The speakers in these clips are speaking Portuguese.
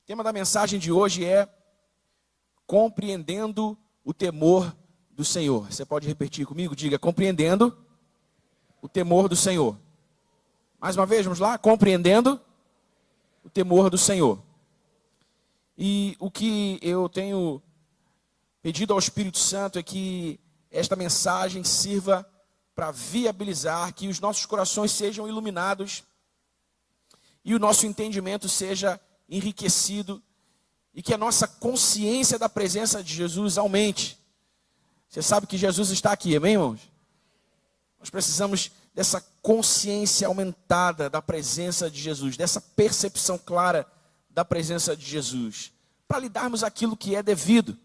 O tema da mensagem de hoje é compreendendo o temor do Senhor. Você pode repetir comigo? Diga, compreendendo o temor do Senhor. Mais uma vez, vamos lá? Compreendendo o temor do Senhor. E o que eu tenho pedido ao Espírito Santo é que esta mensagem sirva para viabilizar que os nossos corações sejam iluminados e o nosso entendimento seja enriquecido e que a nossa consciência da presença de Jesus aumente. Você sabe que Jesus está aqui, amém, irmãos? Nós precisamos dessa consciência aumentada da presença de Jesus, dessa percepção clara da presença de Jesus, para lhe darmos aquilo que é devido,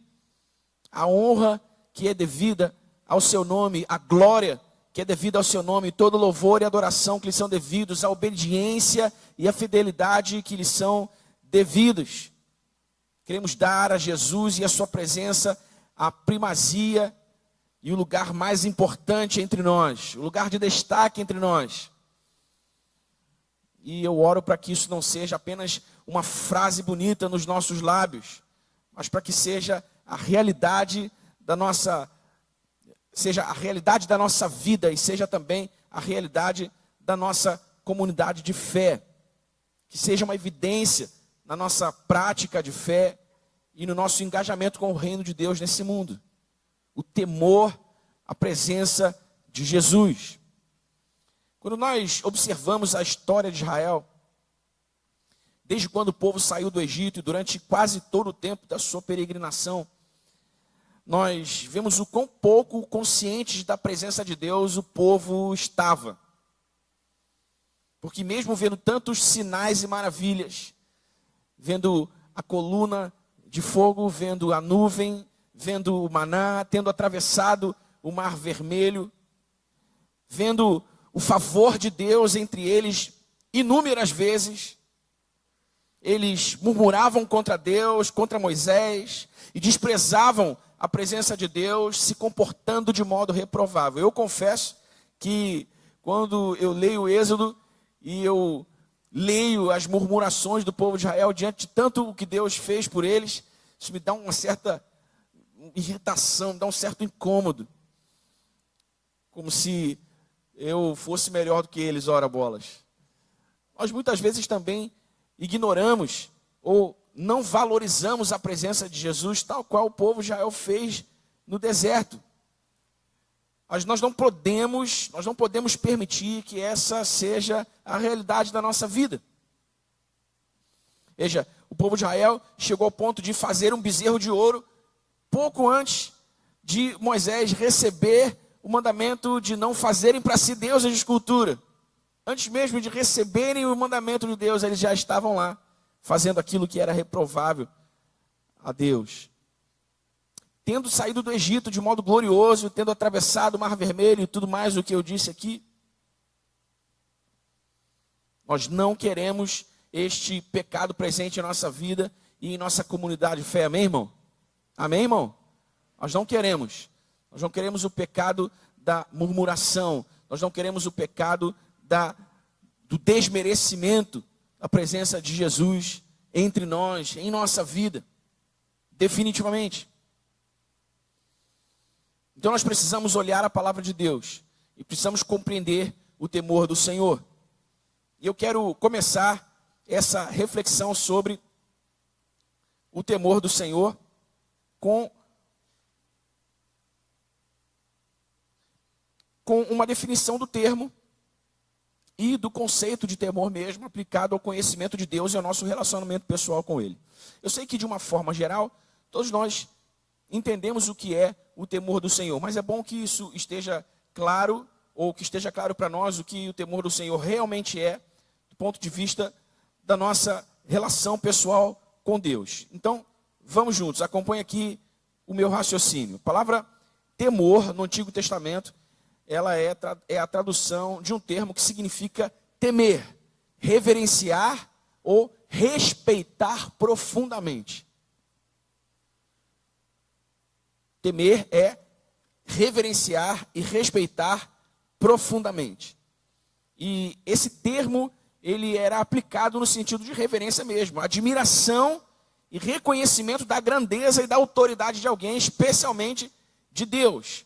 a honra que é devida ao seu nome, a glória que é devida ao seu nome, todo louvor e adoração que lhe são devidos, a obediência e a fidelidade que lhe são devidos. Queremos dar a Jesus e a sua presença a primazia e o lugar mais importante entre nós, o lugar de destaque entre nós. E eu oro para que isso não seja apenas uma frase bonita nos nossos lábios, mas para que seja a realidade da nossa vida e seja também a realidade da nossa comunidade de fé. Que seja uma evidência na nossa prática de fé e no nosso engajamento com o reino de Deus nesse mundo. O temor à presença de Jesus. Quando nós observamos a história de Israel, desde quando o povo saiu do Egito e durante quase todo o tempo da sua peregrinação, nós vemos o quão pouco conscientes da presença de Deus o povo estava. Porque mesmo vendo tantos sinais e maravilhas, vendo a coluna de fogo, vendo a nuvem, vendo o maná, tendo atravessado o mar vermelho, vendo o favor de Deus entre eles inúmeras vezes, eles murmuravam contra Deus, contra Moisés, e desprezavam a presença de Deus, se comportando de modo reprovável. Eu confesso que quando eu leio o Êxodo e eu leio as murmurações do povo de Israel diante de tanto o que Deus fez por eles, isso me dá uma certa irritação, me dá um certo incômodo. Como se eu fosse melhor do que eles, ora bolas. Nós muitas vezes também ignoramos ou não valorizamos a presença de Jesus, tal qual o povo de Israel fez no deserto. Mas nós não podemos permitir que essa seja a realidade da nossa vida. Veja, o povo de Israel chegou ao ponto de fazer um bezerro de ouro pouco antes de Moisés receber o mandamento de não fazerem para si deuses de escultura. Antes mesmo de receberem o mandamento de Deus, eles já estavam lá, fazendo aquilo que era reprovável a Deus. Tendo saído do Egito de modo glorioso, tendo atravessado o Mar Vermelho e tudo mais o que eu disse aqui, nós não queremos este pecado presente em nossa vida e em nossa comunidade de fé. Amém, irmão? Amém, irmão? Nós não queremos. Nós não queremos o pecado da murmuração. Nós não queremos o pecado do desmerecimento da presença de Jesus entre nós, em nossa vida. Definitivamente. Então nós precisamos olhar a palavra de Deus e precisamos compreender o temor do Senhor. E eu quero começar essa reflexão sobre o temor do Senhor com uma definição do termo e do conceito de temor mesmo aplicado ao conhecimento de Deus e ao nosso relacionamento pessoal com Ele. Eu sei que de uma forma geral, todos nós entendemos o que é o temor do Senhor, mas é bom que isso esteja claro, ou que esteja claro para nós o que o temor do Senhor realmente é, do ponto de vista da nossa relação pessoal com Deus. Então, vamos juntos, acompanhe aqui o meu raciocínio. A palavra temor no Antigo Testamento, ela é a tradução de um termo que significa temer, reverenciar ou respeitar profundamente. Temer é reverenciar e respeitar profundamente. E esse termo, ele era aplicado no sentido de reverência mesmo, admiração e reconhecimento da grandeza e da autoridade de alguém, especialmente de Deus.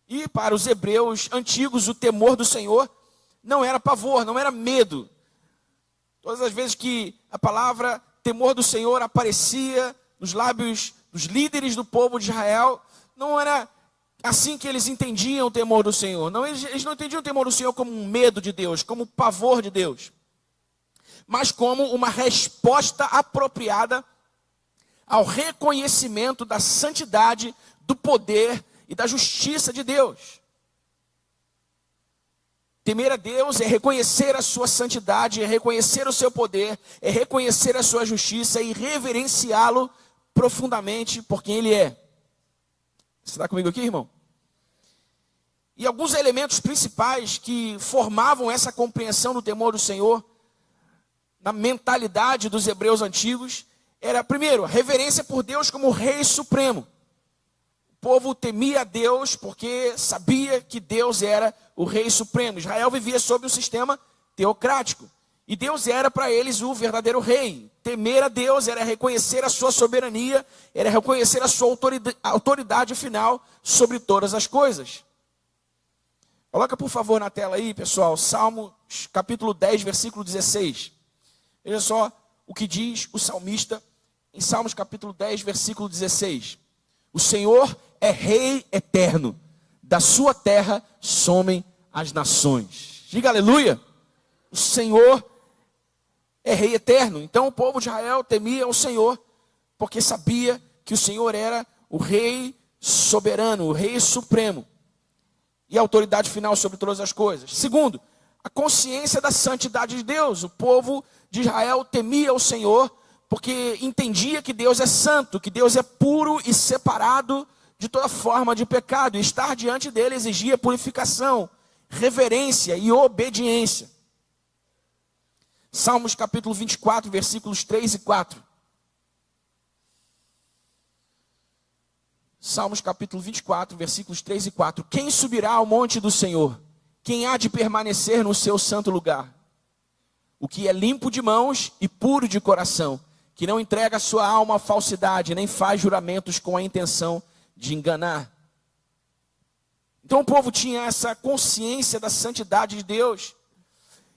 E para os hebreus antigos, o temor do Senhor não era pavor, não era medo. Todas as vezes que a palavra temor do Senhor aparecia nos lábios dos líderes do povo de Israel, não era assim que eles entendiam o temor do Senhor. Não, eles não entendiam o temor do Senhor como um medo de Deus, como um pavor de Deus, mas como uma resposta apropriada ao reconhecimento da santidade, do poder e da justiça de Deus. Temer a Deus é reconhecer a sua santidade, é reconhecer o seu poder, é reconhecer a sua justiça e reverenciá-lo profundamente por quem Ele é. Você está comigo aqui, irmão? E alguns elementos principais que formavam essa compreensão do temor do Senhor na mentalidade dos hebreus antigos era, primeiro, a reverência por Deus como Rei Supremo. O povo temia a Deus porque sabia que Deus era o Rei Supremo. Israel vivia sob um sistema teocrático. E Deus era para eles o verdadeiro Rei. Temer a Deus era reconhecer a sua soberania, era reconhecer a sua autoridade final sobre todas as coisas. Coloca por favor na tela aí, pessoal, Salmos capítulo 10, versículo 16. Veja só o que diz o salmista em Salmos capítulo 10, versículo 16. O Senhor é Rei eterno, da sua terra somem as nações. Diga aleluia. O Senhor é Rei eterno. Então o povo de Israel temia o Senhor, porque sabia que o Senhor era o Rei soberano, o Rei supremo, e a autoridade final sobre todas as coisas. Segundo, a consciência da santidade de Deus. O povo de Israel temia o Senhor, porque entendia que Deus é santo, que Deus é puro e separado de toda forma de pecado. E estar diante dele exigia purificação, reverência e obediência. Salmos capítulo 24, versículos 3 e 4. Salmos capítulo 24, versículos 3 e 4. Quem subirá ao monte do Senhor? Quem há de permanecer no seu santo lugar? O que é limpo de mãos e puro de coração, que não entrega a sua alma à falsidade, nem faz juramentos com a intenção de enganar. Então o povo tinha essa consciência da santidade de Deus,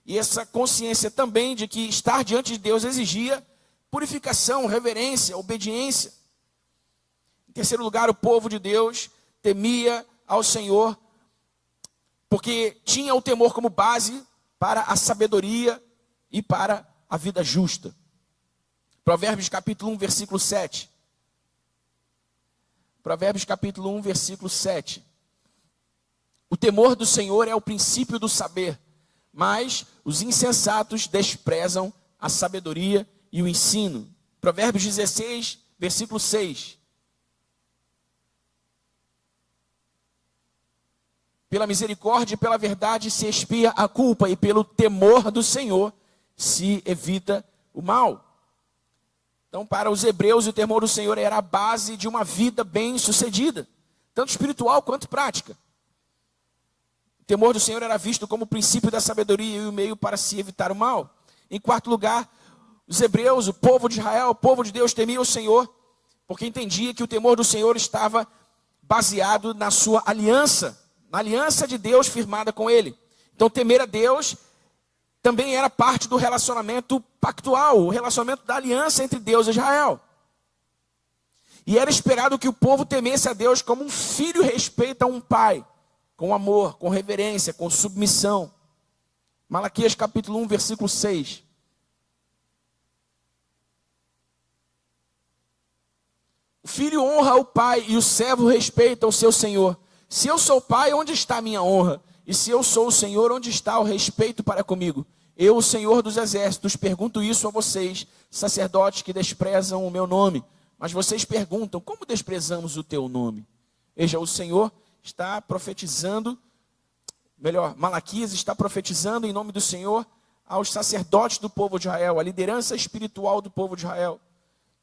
e essa consciência também de que estar diante de Deus exigia purificação, reverência, obediência. Em terceiro lugar, o povo de Deus temia ao Senhor, porque tinha o temor como base para a sabedoria e para a vida justa. Provérbios capítulo 1, versículo 7. Provérbios capítulo 1, versículo 7. O temor do Senhor é o princípio do saber, mas os insensatos desprezam a sabedoria e o ensino. Provérbios 16, versículo 6. Pela misericórdia e pela verdade se expia a culpa, e pelo temor do Senhor se evita o mal. Então, para os hebreus, o temor do Senhor era a base de uma vida bem-sucedida, tanto espiritual quanto prática. O temor do Senhor era visto como o princípio da sabedoria e o meio para se evitar o mal. Em quarto lugar, os hebreus, o povo de Israel, o povo de Deus temia o Senhor, porque entendia que o temor do Senhor estava baseado na sua aliança, na aliança de Deus firmada com ele. Então, temer a Deus também era parte do relacionamento pactual, o relacionamento da aliança entre Deus e Israel. E era esperado que o povo temesse a Deus como um filho respeita um pai, com amor, com reverência, com submissão. Malaquias capítulo 1, versículo 6. O filho honra o pai e o servo respeita o seu senhor. Se eu sou pai, onde está a minha honra? E se eu sou o Senhor, onde está o respeito para comigo? Eu, o Senhor dos exércitos, pergunto isso a vocês, sacerdotes que desprezam o meu nome. Mas vocês perguntam, como desprezamos o teu nome? Veja, o Senhor está profetizando, Malaquias está profetizando em nome do Senhor aos sacerdotes do povo de Israel, a liderança espiritual do povo de Israel,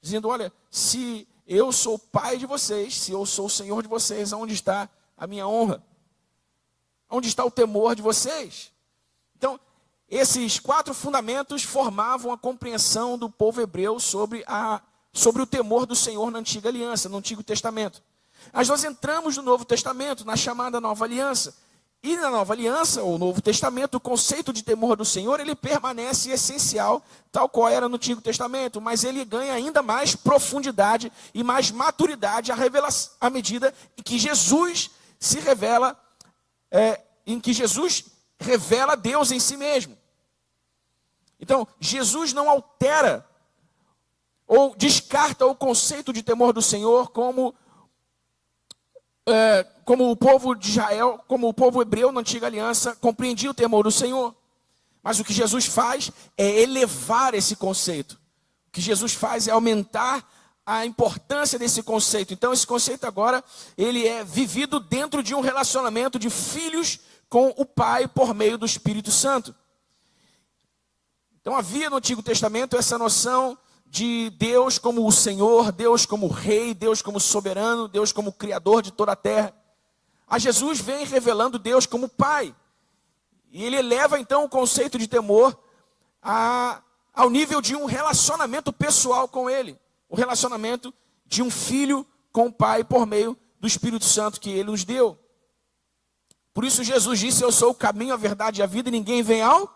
dizendo, olha, se eu sou pai de vocês, se eu sou o Senhor de vocês, onde está a minha honra? Onde está o temor de vocês? Então, esses 4 fundamentos formavam a compreensão do povo hebreu sobre a sobre o temor do Senhor na antiga aliança, no Antigo Testamento. Mas nós entramos no Novo Testamento, na chamada Nova Aliança. E na Nova Aliança, ou Novo Testamento, o conceito de temor do Senhor, ele permanece essencial, tal qual era no Antigo Testamento, mas ele ganha ainda mais profundidade e mais maturidade à medida em que Jesus se revela, em que Jesus revela Deus em si mesmo. Então, Jesus não altera ou descarta o conceito de temor do Senhor como o povo de Israel, como o povo hebreu na antiga aliança compreendia o temor do Senhor. Mas o que Jesus faz é elevar esse conceito. O que Jesus faz é aumentar a importância desse conceito. Então esse conceito agora, ele é vivido dentro de um relacionamento de filhos com o Pai por meio do Espírito Santo. Então havia no Antigo Testamento essa noção de Deus como o Senhor, Deus como Rei, Deus como soberano, Deus como Criador de toda a terra. A Jesus vem revelando Deus como Pai. E ele eleva então o conceito de temor ao nível de um relacionamento pessoal com ele. O relacionamento de um filho com o Pai por meio do Espírito Santo que ele nos deu. Por isso Jesus disse: eu sou o caminho, a verdade e a vida, e ninguém vem ao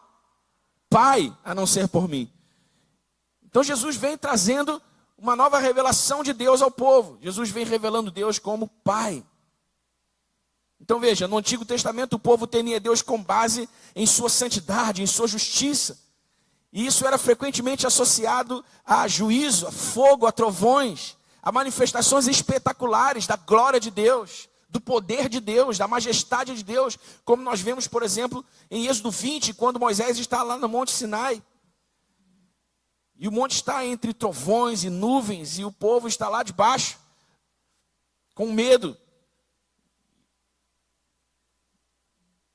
Pai a não ser por mim. Então Jesus vem trazendo uma nova revelação de Deus ao povo. Jesus vem revelando Deus como Pai. Então veja, no Antigo Testamento o povo temia Deus com base em sua santidade, em sua justiça. E isso era frequentemente associado a juízo, a fogo, a trovões, a manifestações espetaculares da glória de Deus, do poder de Deus, da majestade de Deus, como nós vemos, por exemplo, em Êxodo 20, quando Moisés está lá no Monte Sinai. E o monte está entre trovões e nuvens, e o povo está lá debaixo, com medo.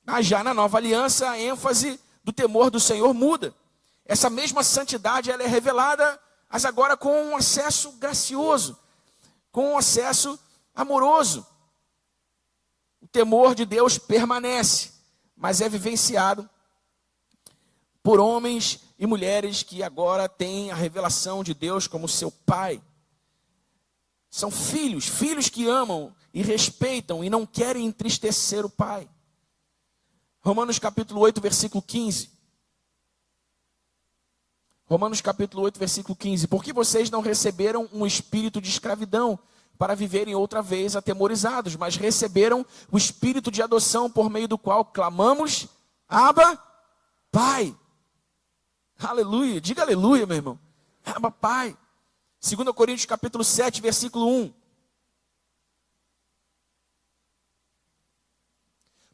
Mas já na Nova Aliança, a ênfase do temor do Senhor muda. Essa mesma santidade, ela é revelada, mas agora com um acesso gracioso, com um acesso amoroso. O temor de Deus permanece, mas é vivenciado por homens e mulheres que agora têm a revelação de Deus como seu Pai. São filhos, filhos que amam e respeitam e não querem entristecer o Pai. Romanos capítulo 8, versículo 15. Romanos capítulo 8, versículo 15. Porque vocês não receberam um espírito de escravidão para viverem outra vez atemorizados, mas receberam o espírito de adoção por meio do qual clamamos: Abba, Pai. Aleluia, diga aleluia, meu irmão. Abba, Pai. 2 Coríntios capítulo 7, versículo 1.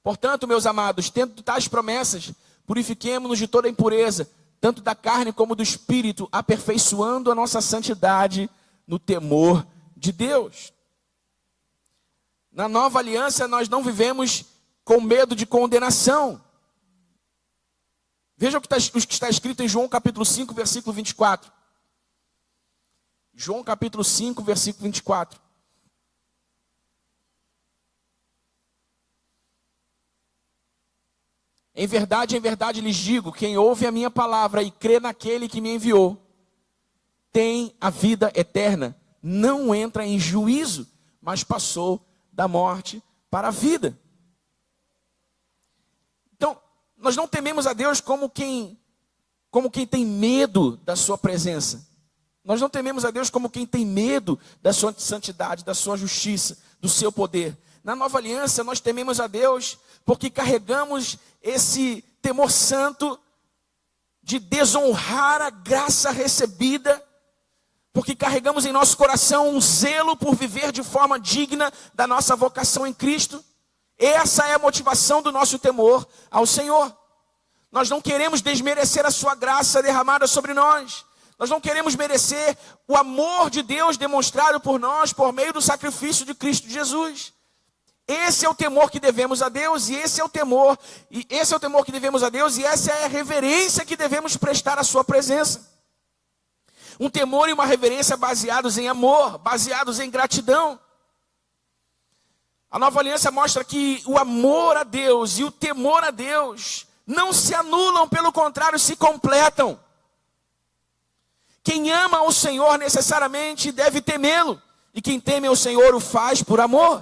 Portanto, meus amados, tendo tais promessas, purifiquemo-nos de toda impureza, tanto da carne como do espírito, aperfeiçoando a nossa santidade no temor de Deus. Na nova aliança, nós não vivemos com medo de condenação. Veja o que está escrito em João capítulo 5, versículo 24. João capítulo 5, versículo 24. Em verdade lhes digo, quem ouve a minha palavra e crê naquele que me enviou, tem a vida eterna, não entra em juízo, mas passou da morte para a vida. Então, nós não tememos a Deus como quem tem medo da sua presença. Nós não tememos a Deus como quem tem medo da sua santidade, da sua justiça, do seu poder. Na nova aliança, nós tememos a Deus porque carregamos esse temor santo de desonrar a graça recebida, porque carregamos em nosso coração um zelo por viver de forma digna da nossa vocação em Cristo. Essa é a motivação do nosso temor ao Senhor. Nós não queremos desmerecer a sua graça derramada sobre nós. Nós não queremos merecer o amor de Deus demonstrado por nós por meio do sacrifício de Cristo Jesus. Esse é o temor que devemos a Deus, e esse é o temor que devemos a Deus, e essa é a reverência que devemos prestar à sua presença. Um temor e uma reverência baseados em amor, baseados em gratidão. A nova aliança mostra que o amor a Deus e o temor a Deus não se anulam, pelo contrário, se completam. Quem ama o Senhor necessariamente deve temê-lo. E quem teme ao Senhor o faz por amor.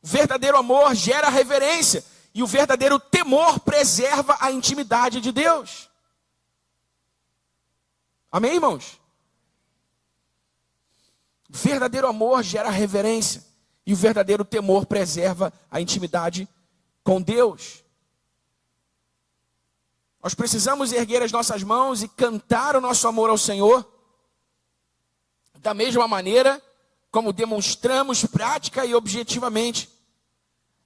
O verdadeiro amor gera reverência. E o verdadeiro temor preserva a intimidade de Deus. Amém, irmãos? O verdadeiro amor gera reverência. E o verdadeiro temor preserva a intimidade com Deus. Nós precisamos erguer as nossas mãos e cantar o nosso amor ao Senhor, da mesma maneira como demonstramos prática e objetivamente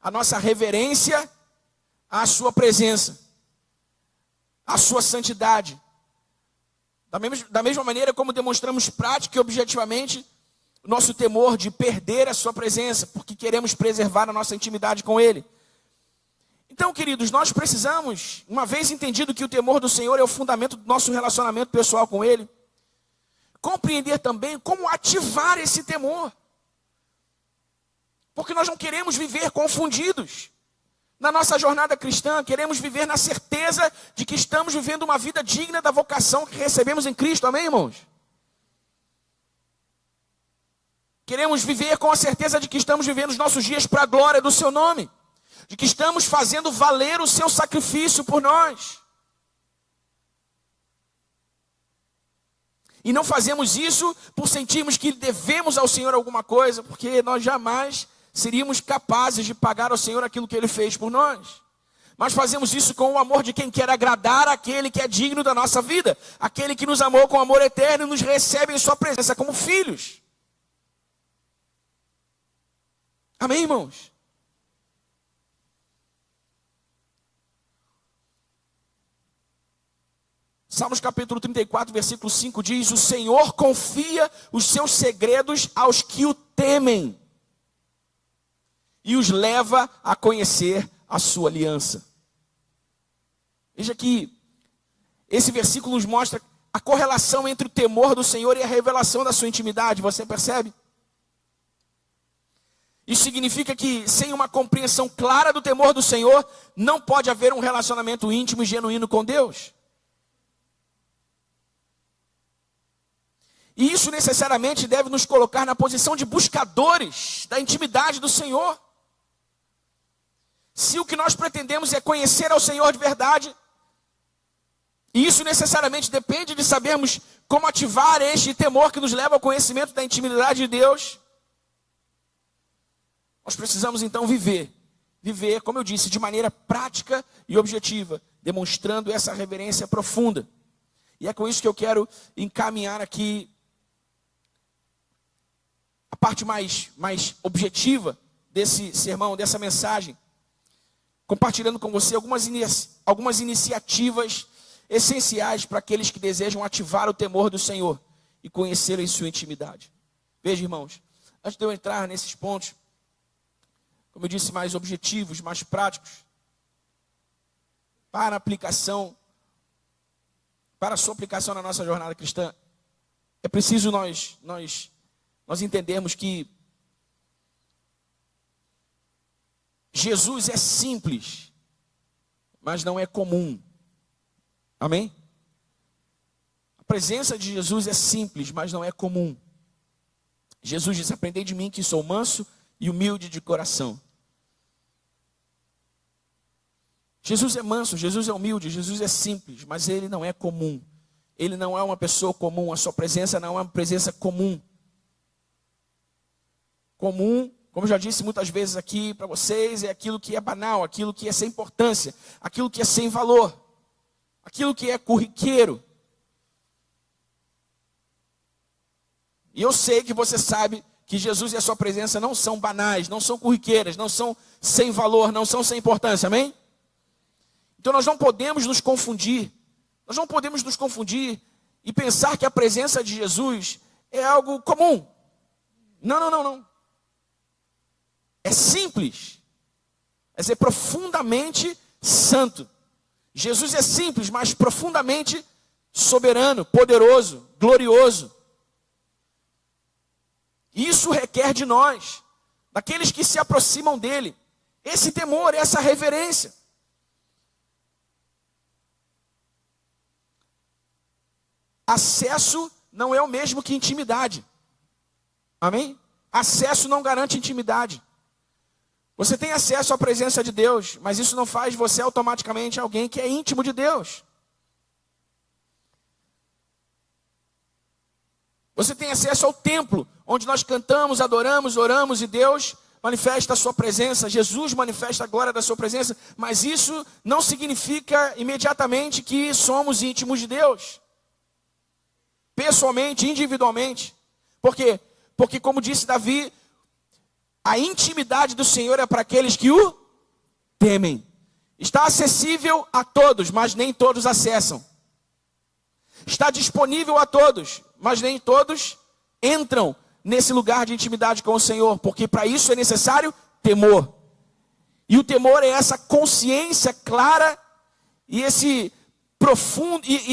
a nossa reverência à sua presença, à sua santidade. Da mesma maneira como demonstramos prática e objetivamente o nosso temor de perder a sua presença, porque queremos preservar a nossa intimidade com Ele. Então, queridos, nós precisamos, uma vez entendido que o temor do Senhor é o fundamento do nosso relacionamento pessoal com Ele, compreender também como ativar esse temor. Porque nós não queremos viver confundidos. Na nossa jornada cristã, queremos viver na certeza de que estamos vivendo uma vida digna da vocação que recebemos em Cristo. Amém, irmãos? Queremos viver com a certeza de que estamos vivendo os nossos dias para a glória do seu nome. De que estamos fazendo valer o seu sacrifício por nós. E não fazemos isso por sentirmos que devemos ao Senhor alguma coisa, porque nós jamais seríamos capazes de pagar ao Senhor aquilo que Ele fez por nós. Mas fazemos isso com o amor de quem quer agradar aquele que é digno da nossa vida. Aquele que nos amou com amor eterno e nos recebe em sua presença como filhos. Amém, irmãos? Salmos capítulo 34, versículo 5 diz: o Senhor confia os seus segredos aos que o temem e os leva a conhecer a sua aliança. Veja que esse versículo nos mostra a correlação entre o temor do Senhor e a revelação da sua intimidade. Você percebe? Isso significa que sem uma compreensão clara do temor do Senhor, não pode haver um relacionamento íntimo e genuíno com Deus. E isso necessariamente deve nos colocar na posição de buscadores da intimidade do Senhor. Se o que nós pretendemos é conhecer ao Senhor de verdade, e isso necessariamente depende de sabermos como ativar este temor que nos leva ao conhecimento da intimidade de Deus, nós precisamos então viver, como eu disse, de maneira prática e objetiva, demonstrando essa reverência profunda. E é com isso que eu quero encaminhar aqui a parte mais objetiva desse sermão, dessa mensagem, compartilhando com você algumas iniciativas essenciais para aqueles que desejam ativar o temor do Senhor e conhecê-lo em sua intimidade. Veja, irmãos, antes de eu entrar nesses pontos, como eu disse, mais objetivos, mais práticos, para a sua aplicação na nossa jornada cristã, é preciso nós entendermos que Jesus é simples, mas não é comum. Amém? A presença de Jesus é simples, mas não é comum. Jesus diz: aprendei de mim que sou manso e humilde de coração. Jesus é manso, Jesus é humilde, Jesus é simples, mas Ele não é comum. Ele não é uma pessoa comum, a sua presença não é uma presença comum. Comum, como eu já disse muitas vezes aqui para vocês, é aquilo que é banal, aquilo que é sem importância, aquilo que é sem valor, aquilo que é corriqueiro. E eu sei que você sabe que Jesus e a sua presença não são banais, não são corriqueiras, não são sem valor, não são sem importância, amém? Então nós não podemos nos confundir. Nós não podemos nos confundir e pensar que a presença de Jesus é algo comum. Não. É simples, mas é profundamente santo. Jesus é simples, mas profundamente soberano, poderoso, glorioso. Isso requer de nós, daqueles que se aproximam dele, esse temor, essa reverência. acesso não é o mesmo que intimidade. Amém? Acesso não garante intimidade. Você tem acesso à presença de Deus, mas isso não faz você automaticamente alguém que é íntimo de Deus. Você tem acesso ao templo, onde nós cantamos, adoramos, oramos e Deus manifesta a sua presença, Jesus manifesta a glória da sua presença, mas isso não significa imediatamente que somos íntimos de Deus. Pessoalmente, individualmente. Por quê? Porque, como disse Davi, a intimidade do Senhor é para aqueles que o temem. Está acessível a todos, mas nem todos acessam. Está disponível a todos, mas nem todos entram nesse lugar de intimidade com o Senhor, porque para isso é necessário temor. E o temor é essa consciência clara e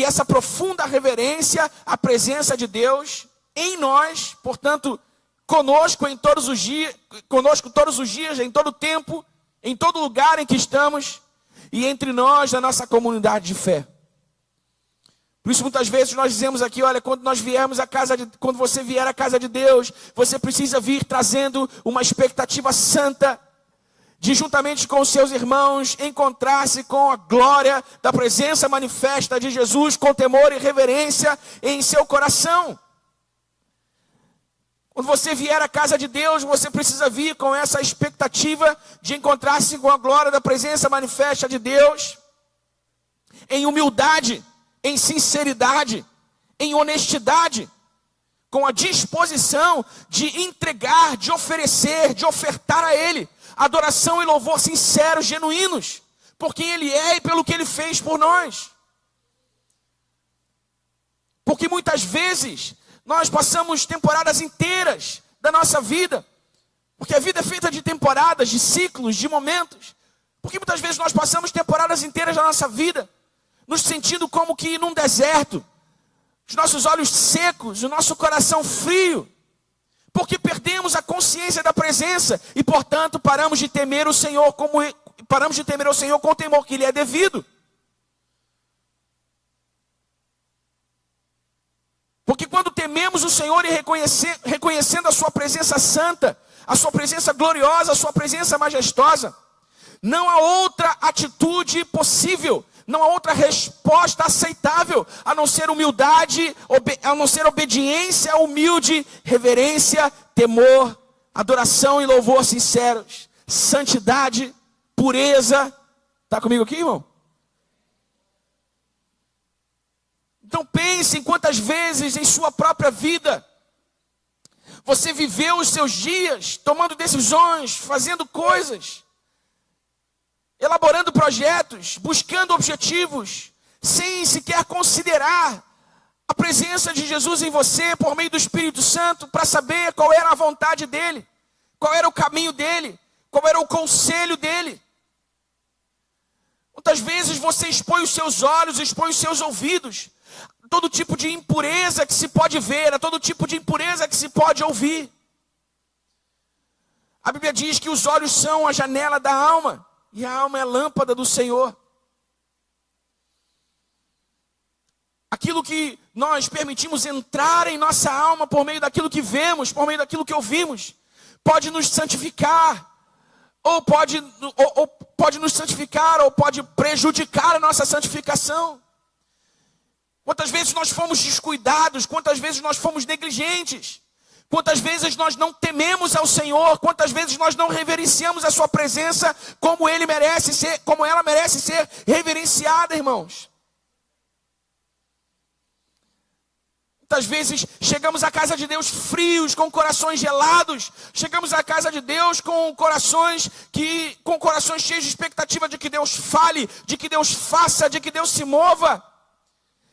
essa profunda reverência à presença de Deus em nós, portanto, conosco todos os dias, em todo tempo, em todo lugar em que estamos, e entre nós, na nossa comunidade de fé. Por isso, muitas vezes nós dizemos aqui, olha, quando você vier à casa de Deus, você precisa vir trazendo uma expectativa santa, de juntamente com os seus irmãos, encontrar-se com a glória da presença manifesta de Jesus, com temor e reverência em seu coração. Quando você vier à casa de Deus, você precisa vir com essa expectativa de encontrar-se com a glória da presença manifesta de Deus, em humildade, em sinceridade, em honestidade, com a disposição de entregar, de oferecer, de ofertar a Ele adoração e louvor sinceros, genuínos, por quem Ele é e pelo que Ele fez por nós. Porque muitas vezes nós passamos temporadas inteiras da nossa vida, porque a vida é feita de temporadas, de ciclos, de momentos. Porque muitas vezes nós passamos temporadas inteiras da nossa vida nos sentindo como que num deserto, os nossos olhos secos, o nosso coração frio, porque perdemos a consciência da presença e, portanto, paramos de temer o Senhor com o temor que lhe é devido. Porque quando tememos o Senhor e reconhecendo a sua presença santa, a sua presença gloriosa, a sua presença majestosa, não há outra atitude possível, não há outra resposta aceitável, a não ser humildade, a não ser obediência humilde, reverência, temor, adoração e louvor sinceros, santidade, pureza. Está comigo aqui, irmão? Então pense em quantas vezes em sua própria vida você viveu os seus dias tomando decisões, fazendo coisas, elaborando projetos, buscando objetivos, sem sequer considerar a presença de Jesus em você por meio do Espírito Santo, para saber qual era a vontade dele, qual era o caminho dele, qual era o conselho dele. Muitas vezes você expõe os seus olhos, expõe os seus ouvidos, a todo tipo de impureza que se pode ver, a todo tipo de impureza que se pode ouvir. A Bíblia diz que os olhos são a janela da alma, e a alma é a lâmpada do Senhor. Aquilo que nós permitimos entrar em nossa alma por meio daquilo que vemos, por meio daquilo que ouvimos, pode nos santificar, ou pode nos santificar, ou pode prejudicar a nossa santificação. Quantas vezes nós fomos descuidados, quantas vezes nós fomos negligentes, quantas vezes nós não tememos ao Senhor, quantas vezes nós não reverenciamos a sua presença como ela merece ser reverenciada, irmãos. Muitas vezes chegamos à casa de Deus frios, com corações gelados. Chegamos à casa de Deus com corações cheios de expectativa de que Deus fale, de que Deus faça, de que Deus se mova.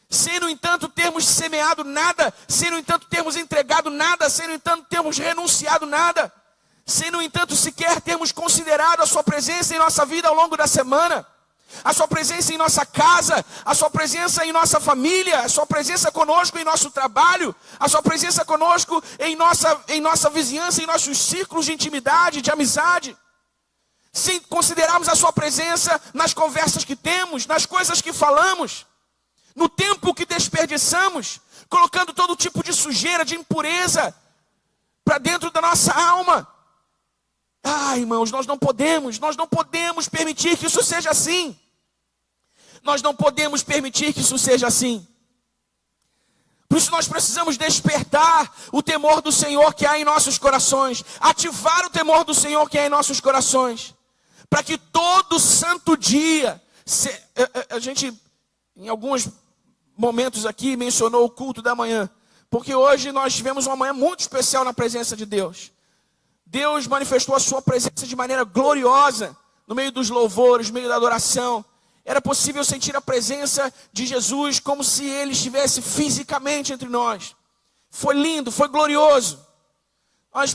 Sem, no entanto, termos semeado nada, sem, no entanto, termos entregado nada, sem, no entanto, termos renunciado nada, sem, no entanto, sequer termos considerado a sua presença em nossa vida ao longo da semana, a sua presença em nossa casa, a sua presença em nossa família, a sua presença conosco em nosso trabalho, a sua presença conosco em nossa vizinhança, em nossos círculos de intimidade, de amizade. Sem considerarmos a sua presença nas conversas que temos, nas coisas que falamos, no tempo que desperdiçamos, colocando todo tipo de sujeira, de impureza para dentro da nossa alma. Irmãos, nós não podemos permitir que isso seja assim. Nós não podemos permitir que isso seja assim. Por isso nós precisamos despertar o temor do Senhor que há em nossos corações. Ativar o temor do Senhor que há em nossos corações. Para que todo santo dia, a gente em alguns momentos aqui mencionou o culto da manhã. Porque hoje nós tivemos uma manhã muito especial na presença de Deus. Deus manifestou a sua presença de maneira gloriosa no meio dos louvores, no meio da adoração. Era possível sentir a presença de Jesus como se Ele estivesse fisicamente entre nós. Foi lindo, foi glorioso. Nós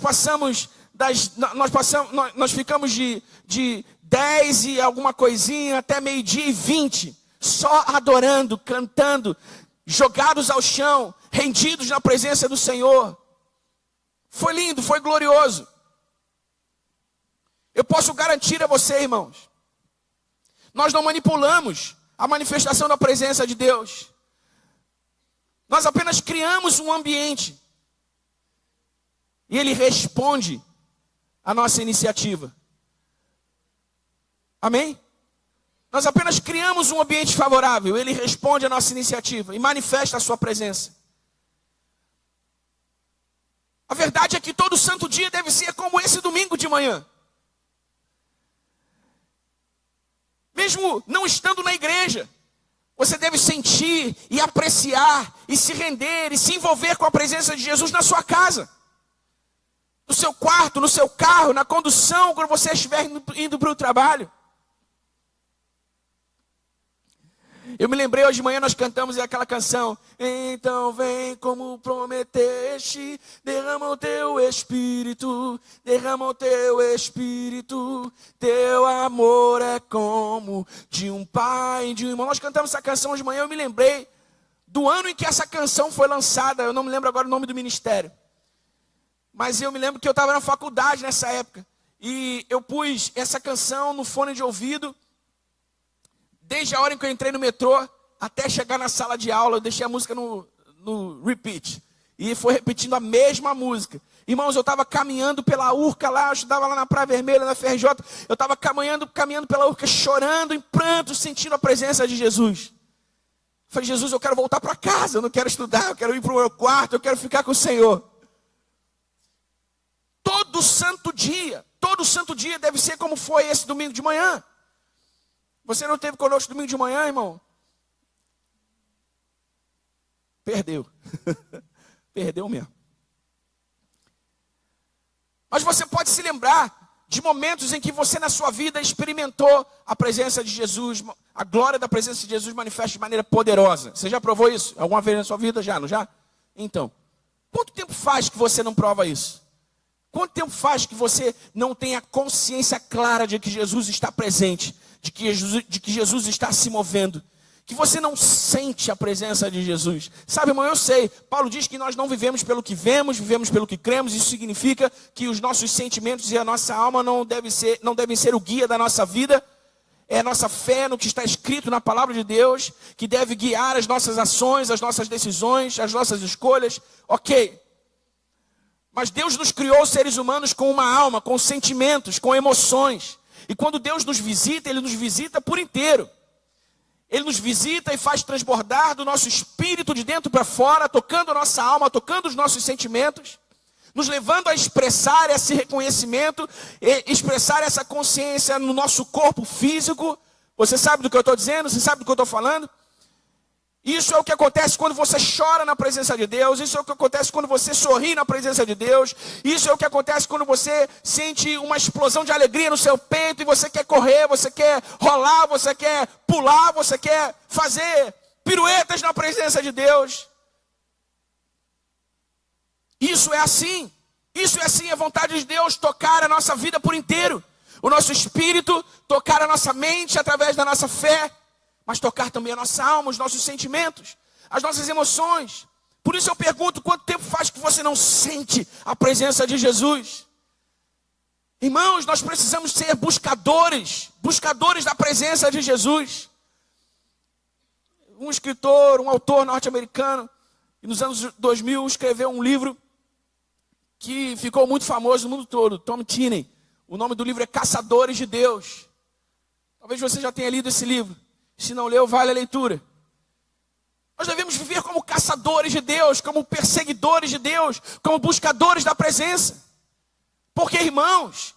ficamos de 10 e alguma coisinha até 12:20, só adorando, cantando, jogados ao chão, rendidos na presença do Senhor. Foi lindo, foi glorioso. Eu posso garantir a você, irmãos, nós não manipulamos a manifestação da presença de Deus. Nós apenas criamos um ambiente. E Ele responde à nossa iniciativa. Amém? Nós apenas criamos um ambiente favorável. Ele responde à nossa iniciativa e manifesta a sua presença. A verdade é que todo santo dia deve ser como esse domingo de manhã. Mesmo não estando na igreja, você deve sentir e apreciar e se render e se envolver com a presença de Jesus na sua casa. No seu quarto, no seu carro, na condução, quando você estiver indo para o trabalho. Eu me lembrei hoje de manhã, nós cantamos aquela canção. Então vem como prometeste, derrama o teu Espírito, derrama o teu Espírito. Teu amor é como de um pai, de um irmão. Nós cantamos essa canção hoje de manhã, eu me lembrei do ano em que essa canção foi lançada. Eu não me lembro agora o nome do ministério. Mas eu me lembro que eu estava na faculdade nessa época. E eu pus essa canção no fone de ouvido. Desde a hora em que eu entrei no metrô, até chegar na sala de aula, eu deixei a música no repeat. E foi repetindo a mesma música. Irmãos, eu estava caminhando pela Urca lá, eu estudava lá na Praia Vermelha, na FRJ. Eu estava caminhando pela Urca, chorando, em pranto, sentindo a presença de Jesus. Eu falei, Jesus, eu quero voltar para casa, eu não quero estudar, eu quero ir para o meu quarto, eu quero ficar com o Senhor. Todo santo dia deve ser como foi esse domingo de manhã. Você não esteve conosco domingo de manhã, irmão? Perdeu. Perdeu mesmo. Mas você pode se lembrar de momentos em que você na sua vida experimentou a presença de Jesus, a glória da presença de Jesus manifesta de maneira poderosa. Você já provou isso? Alguma vez na sua vida? Já, não já? Então, quanto tempo faz que você não prova isso? Quanto tempo faz que você não tem a consciência clara de que Jesus está presente? De que Jesus está se movendo, que você não sente a presença de Jesus. Sabe, irmão, eu sei, Paulo diz que nós não vivemos pelo que vemos, vivemos pelo que cremos. Isso significa que os nossos sentimentos e a nossa alma não devem ser o guia da nossa vida. É a nossa fé no que está escrito na palavra de Deus, que deve guiar as nossas ações, as nossas decisões, as nossas escolhas. Ok. Mas Deus nos criou seres humanos com uma alma, com sentimentos, com emoções. E quando Deus nos visita, Ele nos visita por inteiro. Ele nos visita e faz transbordar do nosso espírito de dentro para fora, tocando a nossa alma, tocando os nossos sentimentos, nos levando a expressar esse reconhecimento, expressar essa consciência no nosso corpo físico. Você sabe do que eu estou dizendo? Você sabe do que eu estou falando? Isso é o que acontece quando você chora na presença de Deus. Isso é o que acontece quando você sorri na presença de Deus. Isso é o que acontece quando você sente uma explosão de alegria no seu peito e você quer correr, você quer rolar, você quer pular, você quer fazer piruetas na presença de Deus. Isso é assim. Isso é assim, a vontade de Deus tocar a nossa vida por inteiro. O nosso espírito, tocar a nossa mente através da nossa fé. Mas tocar também a nossa alma, os nossos sentimentos, as nossas emoções. Por isso eu pergunto, quanto tempo faz que você não sente a presença de Jesus? Irmãos, nós precisamos ser buscadores da presença de Jesus. Um escritor, um autor norte-americano, E nos anos 2000 escreveu um livro que ficou muito famoso no mundo todo, Tom Tinney. O nome do livro é Caçadores de Deus. Talvez você já tenha lido esse livro. Se não leu, vale a leitura. Nós devemos viver como caçadores de Deus, como perseguidores de Deus, como buscadores da presença. Porque, irmãos,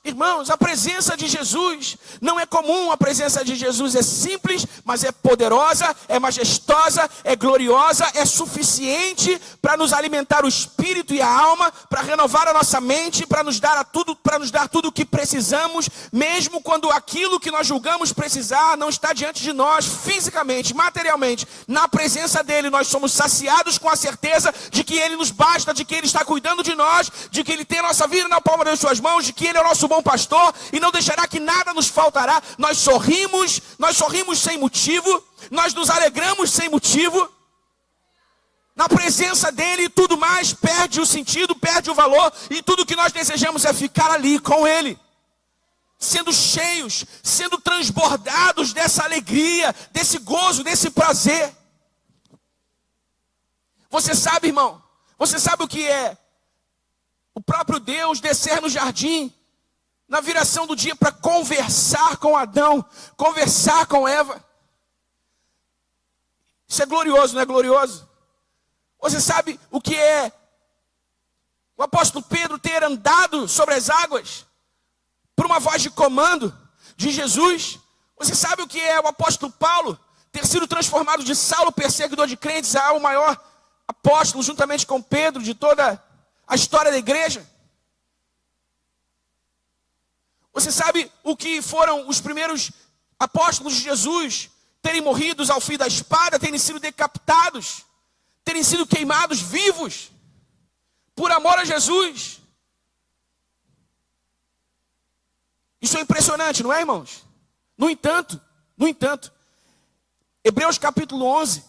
a presença de Jesus não é comum. A presença de Jesus é simples, mas é poderosa, é majestosa, é gloriosa, é suficiente para nos alimentar o espírito e a alma, para renovar a nossa mente, para nos dar tudo o que precisamos, mesmo quando aquilo que nós julgamos precisar não está diante de nós, fisicamente, materialmente. Na presença dele, nós somos saciados com a certeza de que ele nos basta, de que ele está cuidando de nós, de que ele tem a nossa vida na palma das suas mãos, de que ele é o nosso bom pastor e não deixará que nada nos faltará. Nós sorrimos sem motivo, nós nos alegramos sem motivo. Na presença dele, tudo mais perde o sentido, perde o valor, e tudo que nós desejamos é ficar ali com ele, sendo cheios, sendo transbordados dessa alegria, desse gozo, desse prazer. Você sabe, irmão, você sabe o que é o próprio Deus descer no jardim, na viração do dia, para conversar com Adão, conversar com Eva? Isso é glorioso, não é glorioso? Você sabe o que é o apóstolo Pedro ter andado sobre as águas, por uma voz de comando de Jesus? Você sabe o que é o apóstolo Paulo ter sido transformado de Saulo, perseguidor de crentes, a o maior apóstolo, juntamente com Pedro, de toda a história da igreja? Você sabe o que foram os primeiros apóstolos de Jesus terem morrido ao fio da espada, terem sido decapitados, terem sido queimados vivos, por amor a Jesus? Isso é impressionante, não é, irmãos? No entanto, Hebreus capítulo 11,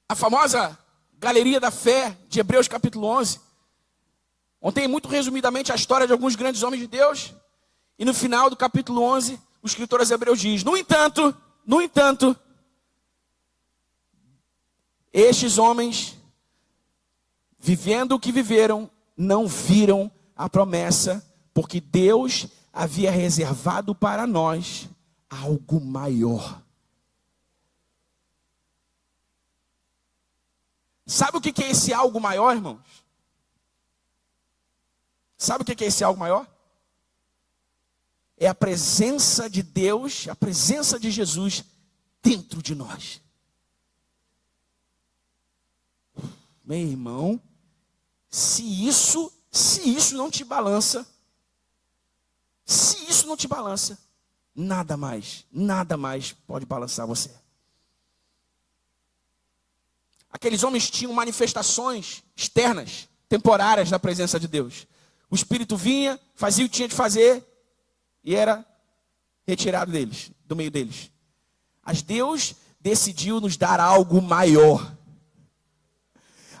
a famosa galeria da fé de Hebreus capítulo 11, contém muito resumidamente a história de alguns grandes homens de Deus, e no final do capítulo 11, o escritor aos Hebreus diz: no entanto, estes homens, vivendo o que viveram, não viram a promessa, porque Deus havia reservado para nós algo maior. Sabe o que é esse algo maior, irmãos? Sabe o que é esse algo maior? É a presença de Deus, a presença de Jesus dentro de nós. Meu irmão, se isso não te balança, nada mais pode balançar você. Aqueles homens tinham manifestações externas, temporárias na presença de Deus. O Espírito vinha, fazia o que tinha de fazer e era retirado deles, do meio deles. Mas Deus decidiu nos dar algo maior.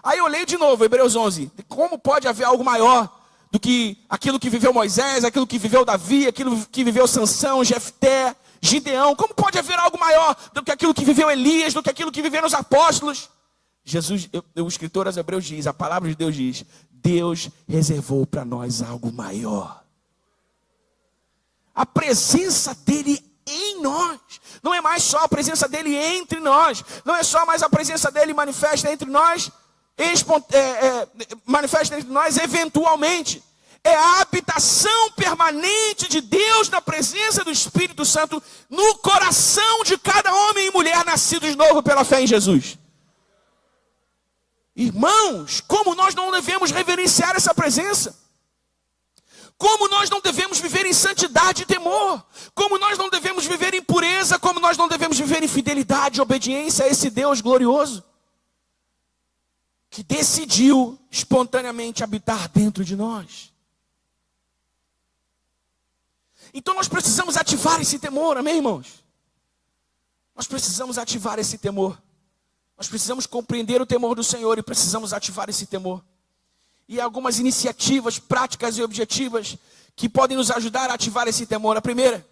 Aí eu leio de novo Hebreus 11. Como pode haver algo maior do que aquilo que viveu Moisés, aquilo que viveu Davi, aquilo que viveu Sansão, Jefté, Gideão? Como pode haver algo maior do que aquilo que viveu Elias, do que aquilo que viveram os apóstolos? O escritor aos Hebreus diz, a palavra de Deus diz: Deus reservou para nós algo maior. A presença dele em nós. Não é mais só a presença dele entre nós. Não é só mais a presença dele manifesta entre nós, manifesta entre nós eventualmente. É a habitação permanente de Deus na presença do Espírito Santo no coração de cada homem e mulher nascido de novo pela fé em Jesus. Irmãos, como nós não devemos reverenciar essa presença? Como nós não devemos viver em santidade e temor? Como nós não devemos viver em pureza? Como nós não devemos viver em fidelidade e obediência a esse Deus glorioso, que decidiu espontaneamente habitar dentro de nós? Então nós precisamos ativar esse temor, amém, irmãos? Nós precisamos ativar esse temor. Nós precisamos compreender o temor do Senhor e precisamos ativar esse temor. E há algumas iniciativas práticas e objetivas que podem nos ajudar a ativar esse temor. A primeira: